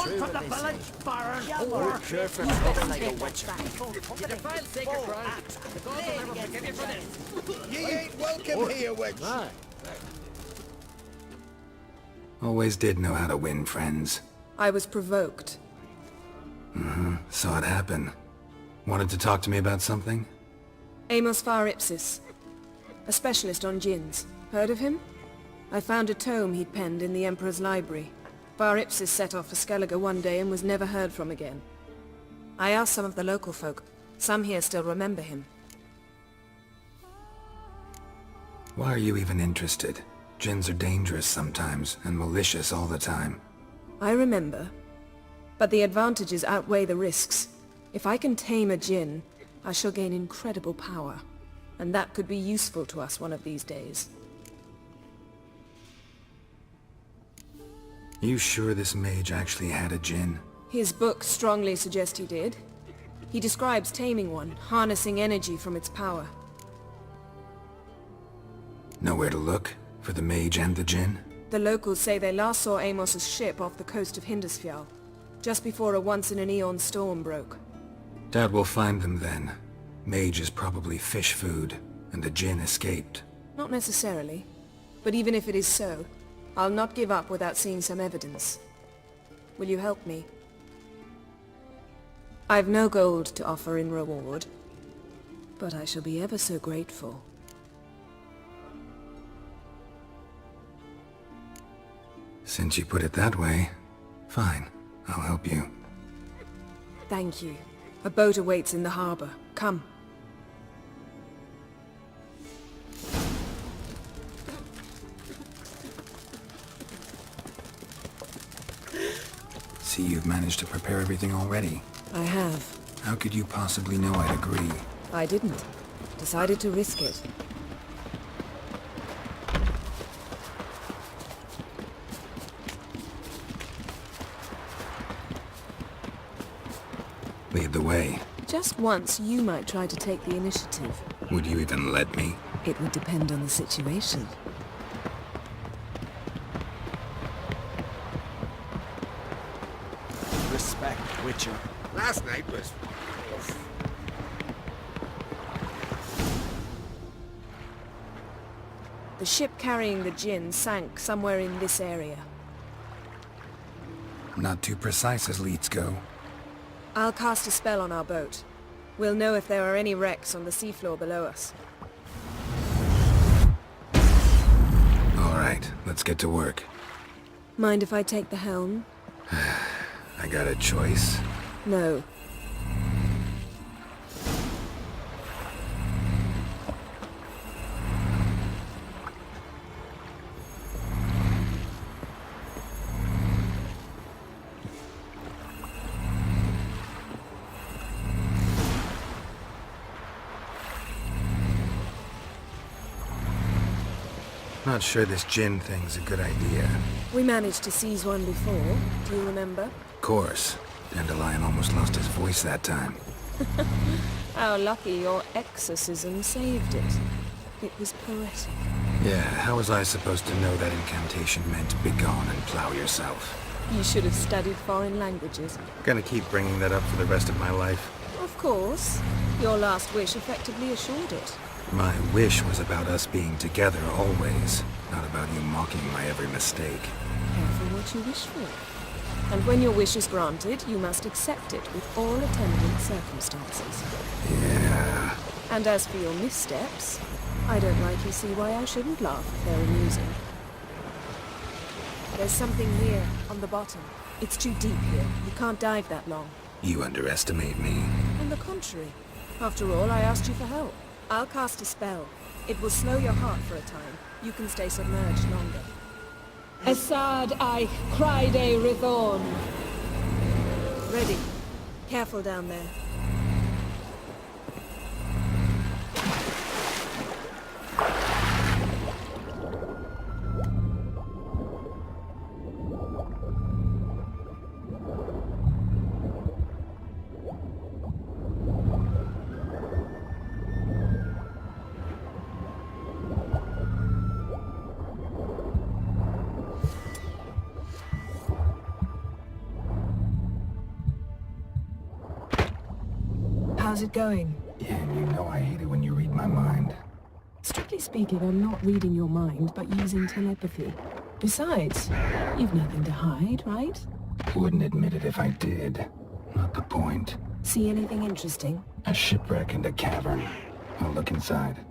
true from what the they village say. baron We're or pure for nothing like a witcher. you defile sacred ground. The gods will never forgive you for this. Ye ain't welcome here, witch. Aye. Always did know how to win friends. I was provoked. Saw it happen. Wanted to talk to me about something? Amos Far Ipsis, a specialist on djinns. Heard of him? I found a tome he'd penned in the Emperor's library. Far Ipsis set off for Skellige one day and was never heard from again. I asked some of the local folk. Some here still remember him. Why are you even interested? Djinns are dangerous sometimes, and malicious all the time. I remember. But the advantages outweigh the risks. If I can tame a djinn, I shall gain incredible power. And that could be useful to us one of these days. You sure this mage actually had a djinn? His books strongly suggest he did. He describes taming one, harnessing energy from its power. Nowhere to look? For the mage and the djinn? The locals say they last saw Amos's ship off the coast of Hindisfjall, just before a once-in-an-eon storm broke. Doubt we'll find them then. Mage is probably fish food, and the djinn escaped. Not necessarily. But even if it is so, I'll not give up without seeing some evidence. Will you help me? I've no gold to offer in reward, but I shall be ever so grateful. Since you put it that way, fine, I'll help you. Thank you. A boat awaits in the harbor. Come. See, you've managed to prepare everything already. I have. How could you possibly know I'd agree? I didn't. Decided to risk it. Lead the way. Just once, you might try to take the initiative. Would you even let me? It would depend on the situation. Respect, witcher. Last night was... The ship carrying the djinn sank somewhere in this area. Not too precise as leads go. I'll cast a spell on our boat. We'll know if there are any wrecks on the seafloor below us. Alright, let's get to work. Mind if I take the helm? I got a choice. No. Not sure this djinn thing's a good idea. We managed to seize one before. Do you remember? Of course. Dandelion almost lost his voice that time. How lucky your exorcism saved it. It was poetic. Yeah, how was I supposed to know that incantation meant begone and plow yourself? You should have studied foreign languages. Gonna keep bringing that up for the rest of my life. Of course. Your last wish effectively assured it. My wish was about us being together always, not about you mocking my every mistake. Careful what you wish for. And when your wish is granted, you must accept it with all attendant circumstances. Yeah. And as for your missteps, I don't rightly see why I shouldn't laugh if they're amusing. There's something here, on the bottom. It's too deep here. You can't dive that long. You underestimate me. On the contrary. After all, I asked you for help. I'll cast a spell. It will slow your heart for a time. You can stay submerged longer. Assad I Cried Rithorn. Ready. Careful down there. How's it going? Yeah, you know I hate it when you read my mind. Strictly speaking, I'm not reading your mind, but using telepathy. Besides, you've nothing to hide, right? Wouldn't admit it if I did. Not the point. See anything interesting? A shipwreck and a cavern. I'll look inside.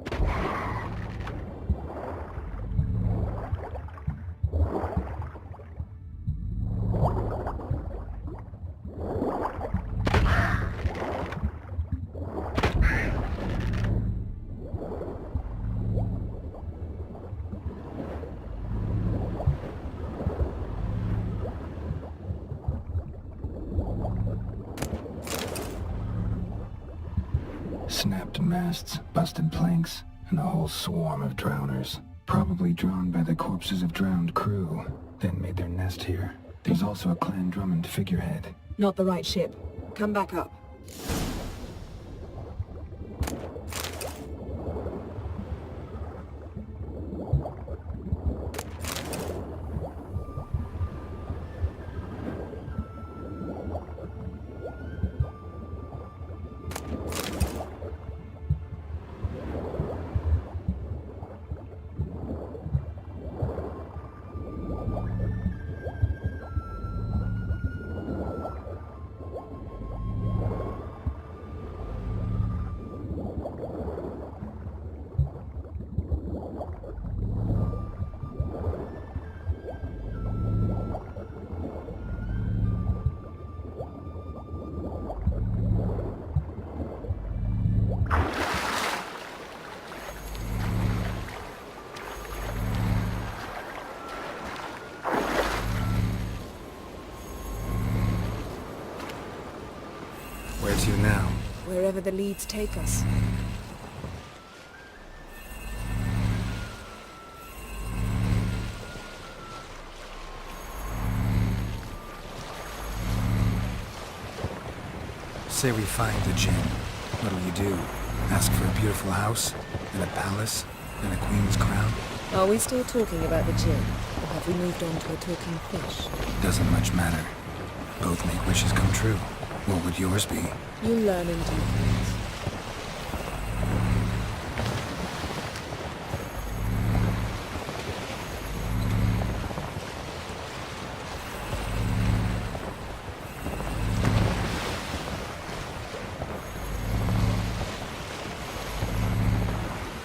Snapped masts, busted planks, and a whole swarm of drowners. Probably drawn by the corpses of drowned crew, then made their nest here. There's also a Clan Drummond figurehead. Not the right ship. Come back up. Where to now? Wherever the leads take us. Say we find the Jinn. What'll you do? Ask for a beautiful house? And a palace? And a queen's crown? Are we still talking about the Jinn? Or have we moved on to a talking fish? Doesn't much matter. Both make wishes come true. What would yours be? You learn and do things.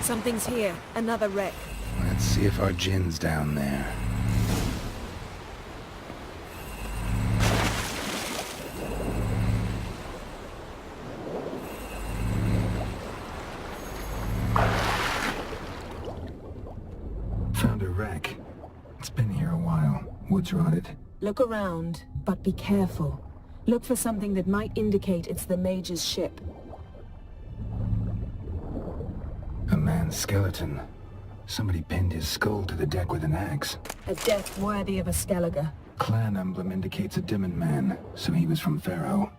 Something's here. Another wreck. Let's see if our Jinn's down there. Found a wreck. It's been here a while. Wood's rotted. Look around, but be careful. Look for something that might indicate it's the Mage's ship. A man's skeleton. Somebody pinned his skull to the deck with an axe. A death worthy of a Skellige. Clan emblem indicates a Dimmen man, so he was from Pharaoh.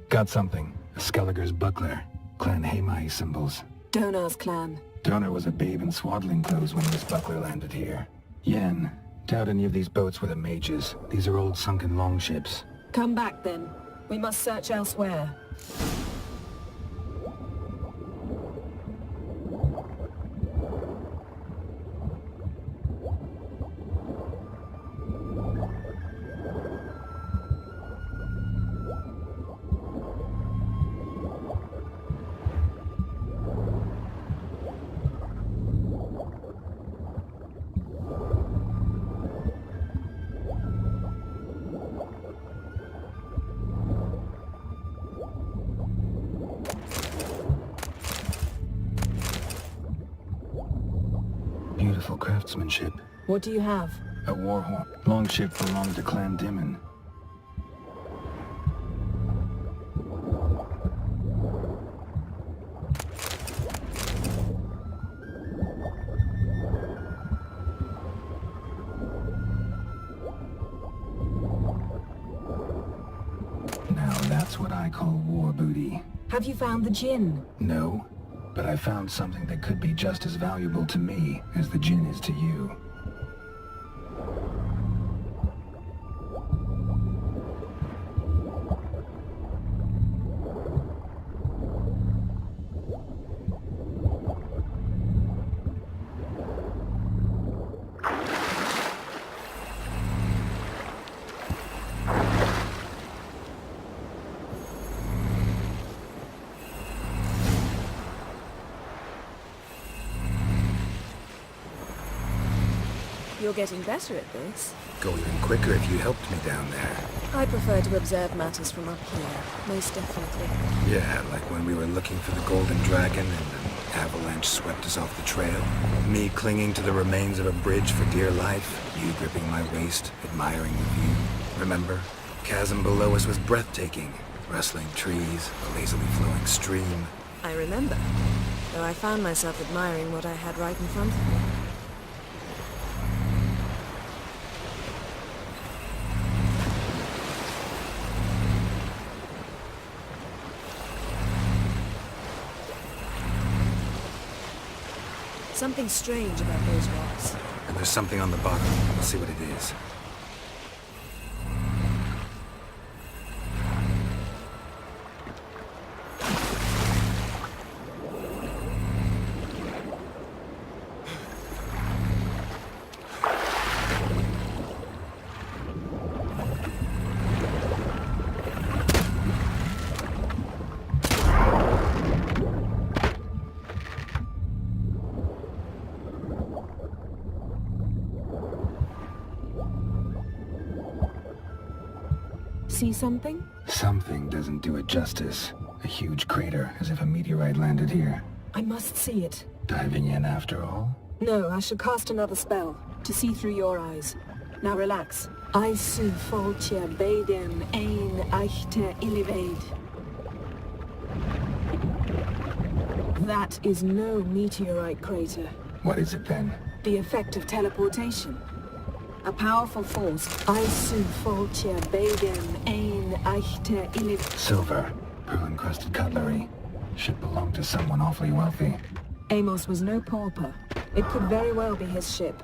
Got something. A Skellige's buckler. Clan Hamai symbols. Donar's clan. Donar was a babe in swaddling clothes when this buckler landed here. Yen, doubt any of these boats were the mages. These are old sunken longships. Come back then. We must search elsewhere. Beautiful craftsmanship. What do you have? A warhorn. Longship belonged to Clan Dimmen. Now that's what I call war booty. Have you found the Jinn? No, but I found something that could be just as valuable to me as the Jinn is to you. you're getting better at this. Go even quicker if you helped me down there. I prefer to observe matters from up here, most definitely. Yeah, like when we were looking for the Golden Dragon and an avalanche swept us off the trail. Me clinging to the remains of a bridge for dear life. You gripping my waist, admiring the view. Remember? Chasm below us was breathtaking. Rustling trees, a lazily flowing stream. I remember, though I found myself admiring what I had right in front of me. Something strange about those rocks. And there's something on the bottom. We'll see what it is. See something? Something doesn't do it justice. A huge crater, as if a meteorite landed here. I must see it. Diving in after all? No, I should cast another spell, to see through your eyes. Now relax. Aisu foltia beidem ein eichte illivaid. That is no meteorite crater. What is it then? The effect of teleportation. A powerful force. Aisu foltia beidem ein eichte illivaid. Silver, pearl-encrusted cutlery. Should belong to someone awfully wealthy. Amos was no pauper. It could very well be his ship.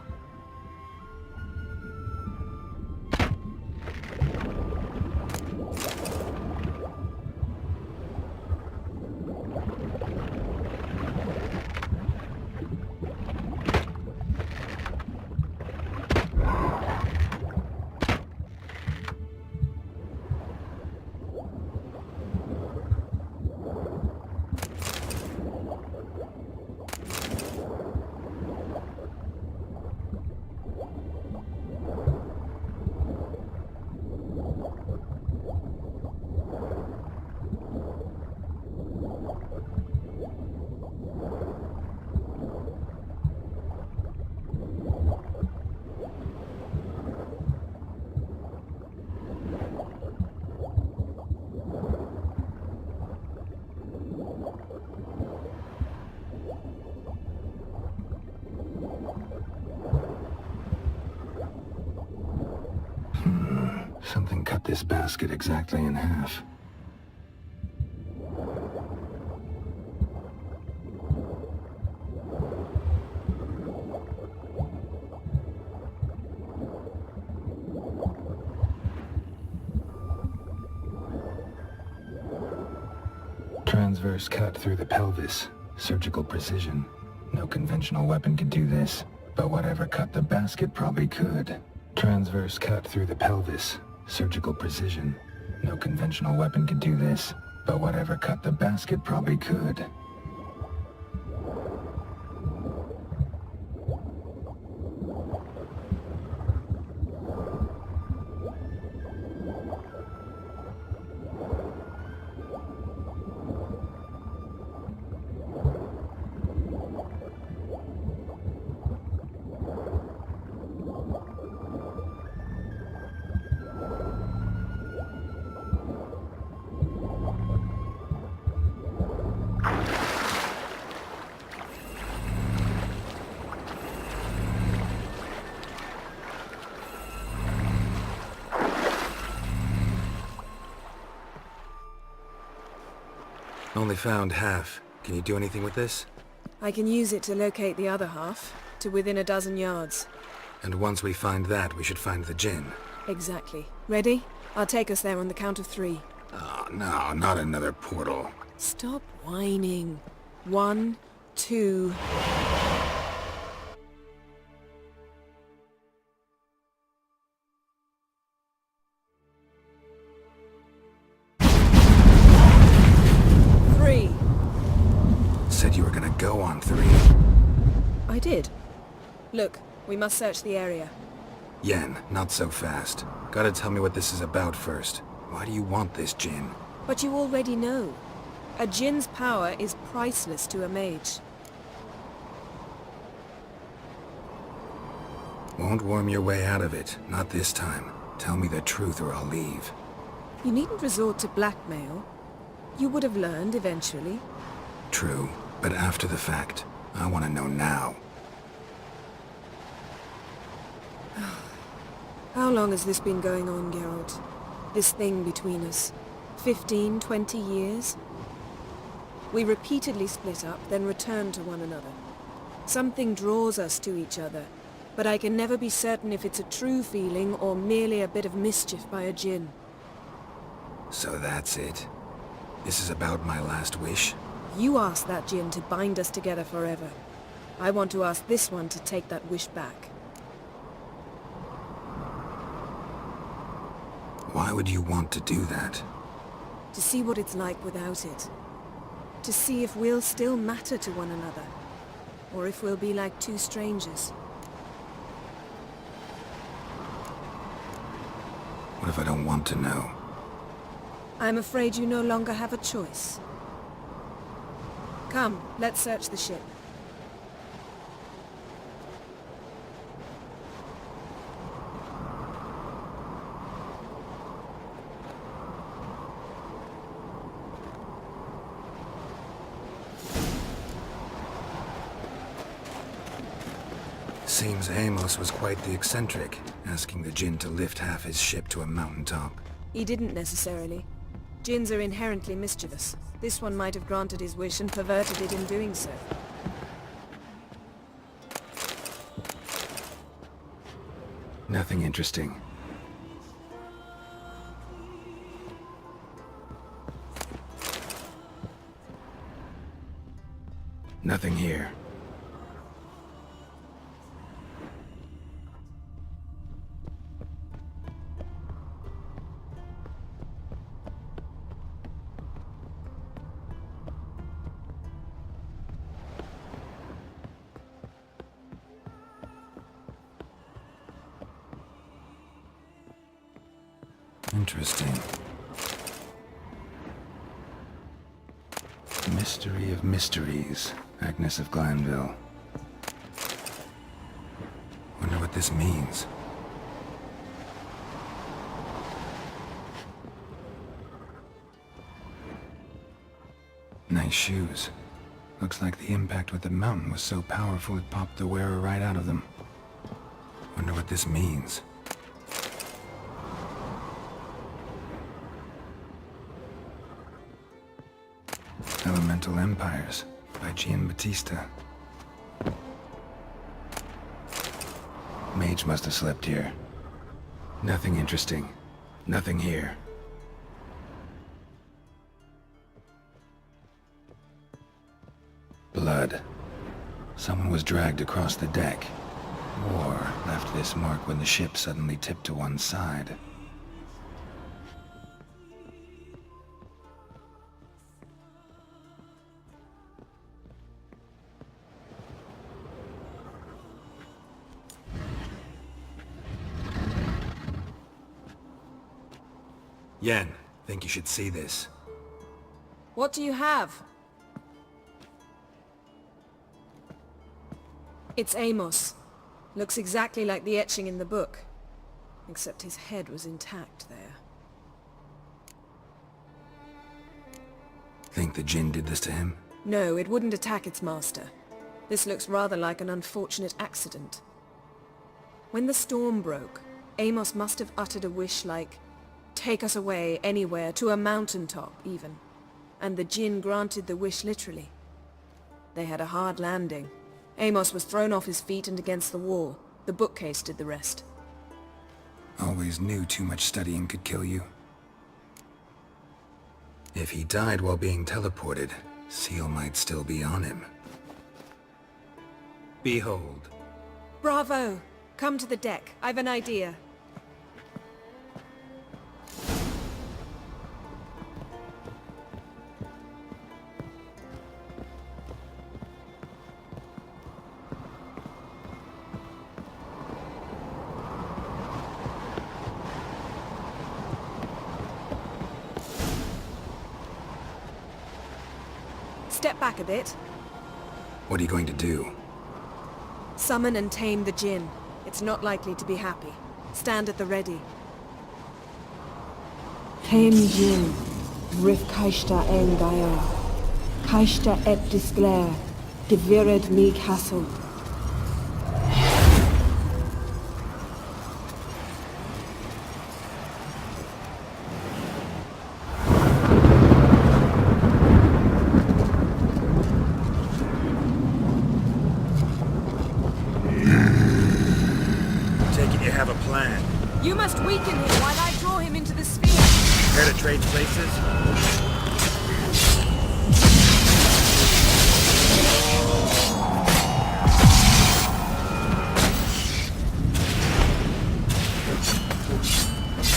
Something cut this basket exactly in half. Transverse cut through the pelvis. Surgical precision. No conventional weapon could do this, but whatever cut the basket probably could. Transverse cut through the pelvis. Surgical precision. No conventional weapon could do this, but whatever cut the basket probably could. Only found half. Can you do anything with this? I can use it to locate the other half, to within a dozen yards. And once we find that, we should find the Jinn. Exactly. Ready? I'll take us there on the count of 3. Oh, no, not another portal. Stop whining. 1, 2... Said you were gonna go on 3. I did. Look, We must search the area. Yen, not so fast. Gotta tell me what this is about first. Why do you want this Jinn? But you already know. A Jinn's power is priceless to a mage. Won't worm your way out of it. Not this time. Tell me the truth or I'll leave. You needn't resort to blackmail. You would have learned eventually. True, but after the fact. I want to know now. How long has this been going on, Geralt? This thing between us? 15, 20 years? We repeatedly split up, then returned to one another. Something draws us to each other, but I can never be certain if it's a true feeling or merely a bit of mischief by a Jinn. So that's it. This is about my last wish? You asked that Jinn to bind us together forever. I want to ask this one to take that wish back. Why would you want to do that? To see what it's like without it. To see if we'll still matter to one another. Or if we'll be like two strangers. What if I don't want to know? I'm afraid you no longer have a choice. Come, let's search the ship. Seems Amos was quite the eccentric, asking the Jinn to lift half his ship to a mountaintop. He didn't necessarily. Jinns are inherently mischievous. This one might have granted his wish and perverted it in doing so. Nothing interesting. Nothing here. Interesting. Mystery of mysteries, Agnes of Glanville. Wonder what this means. Nice shoes. Looks like the impact with the mountain was so powerful it popped the wearer right out of them. Wonder what this means. Elemental Empires by Giambattista. Mage must have slept here. Nothing interesting. Nothing here. Blood. Someone was dragged across the deck. Or left this mark when the ship suddenly tipped to one side. Yen, think you should see this. What do you have? It's Amos. Looks exactly like the etching in the book. Except his head was intact there. Think the Jinn did this to him? No, it wouldn't attack its master. This looks rather like an unfortunate accident. When the storm broke, Amos must have uttered a wish like, "Take us away, anywhere, to a mountaintop, even." And the Jinn granted the wish literally. They had a hard landing. Amos was thrown off his feet and against the wall. The bookcase did the rest. Always knew too much studying could kill you. If he died while being teleported, Seal might still be on him. Behold. Bravo! Come to the deck. I've an idea. step back a bit. What are you going to do? Summon and tame the Jinn. It's not likely to be happy. Stand at the ready. Tame Jinn, Rif Kaishta Engaya. Kaishta et Disglair, Devired me Castle. Take it you have a plan. You must weaken him while I draw him into the sphere. Care to trade places?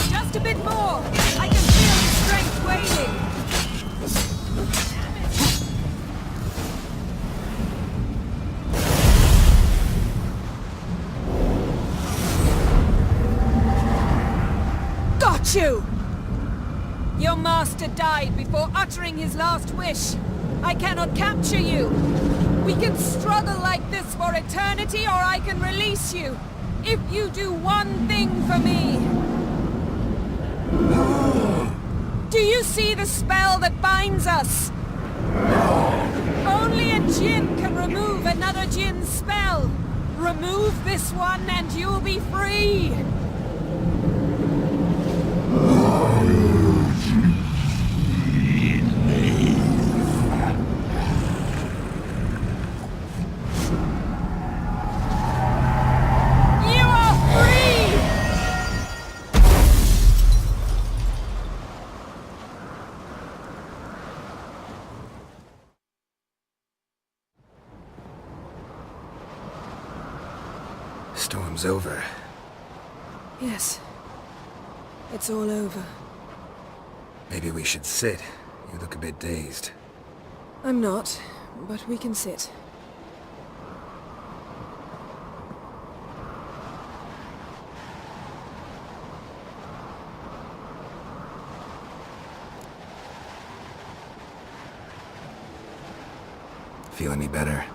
Just a bit more! I can feel his strength waning! Got you! Your master died before uttering his last wish. I cannot capture you. We can struggle like this for eternity, or I can release you. If you do one thing for me. Do you see the spell that binds us? Only a Jinn can remove another Jinn's spell. Remove this one and you'll be free. You are free! Storm's over. Yes. It's all over. Maybe we should sit. You look a bit dazed. I'm not, but we can sit. Feel any better?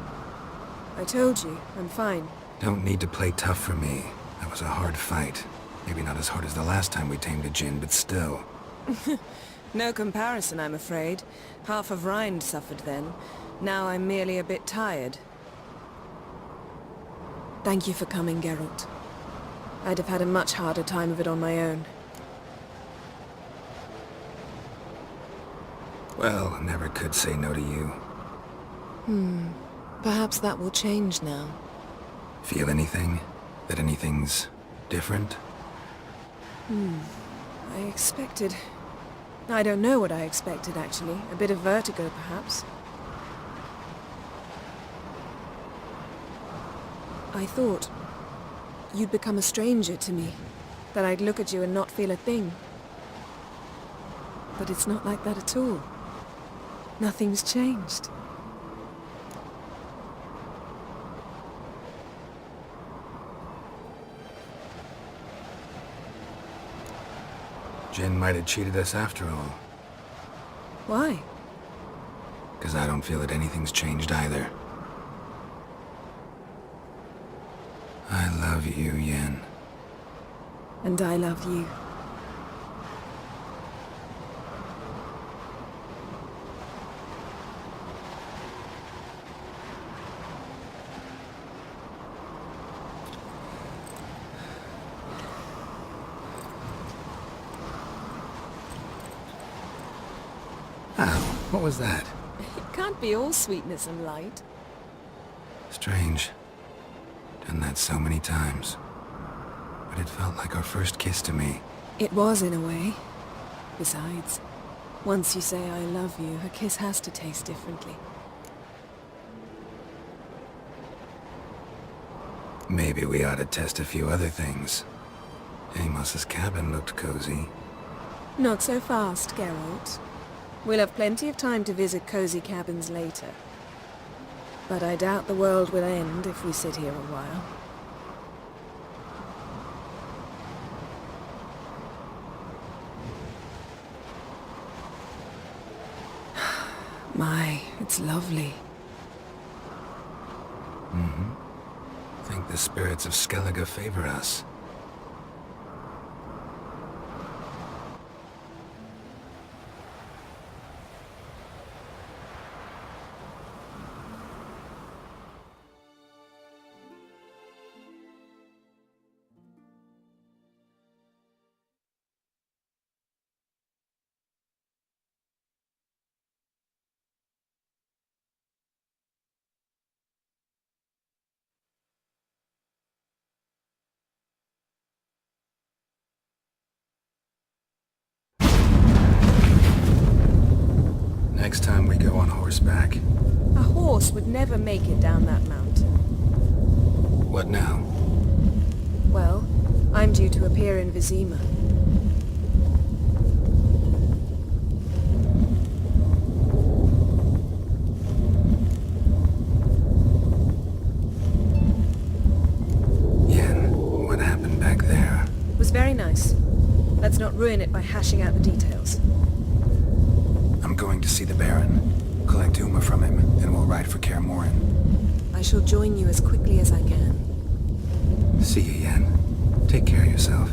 I told you, I'm fine. Don't need to play tough for me. That was a hard fight. Maybe not as hard as the last time we tamed a Jinn, but still. No comparison, I'm afraid. Half of Rind suffered then. Now I'm merely a bit tired. Thank you for coming, Geralt. I'd have had a much harder time of it on my own. Well, never could say no to you. Perhaps that will change now. Feel anything? That anything's different? I expected... I don't know what I expected, actually. A bit of vertigo, perhaps. I thought you'd become a stranger to me. That I'd look at you and not feel a thing. But it's not like that at all. Nothing's changed. Jinn might have cheated us after all. Why? 'Cause I don't feel that anything's changed either. I love you, Yen. And I love you. Ow, what was that? It can't be all sweetness and light. Strange. Done that so many times. But it felt like our first kiss to me. It was, in a way. Besides, once you say I love you, a kiss has to taste differently. Maybe we ought to test a few other things. Amos's cabin looked cozy. Not so fast, Geralt. We'll have plenty of time to visit cozy cabins later. But I doubt the world will end if we sit here a while. My, It's lovely. Think the spirits of Skellige favor us. Next time we go on horseback. A horse would never make it down that mountain. What now? Well, I'm due to appear in Vizima. Yen, what happened back there? It was very nice. Let's not ruin it by hashing out the details. I'm going to see the Baron, collect Uma from him, and we'll ride for Kaer Morhen. I shall join you as quickly as I can. See you, Yen. Take care of yourself.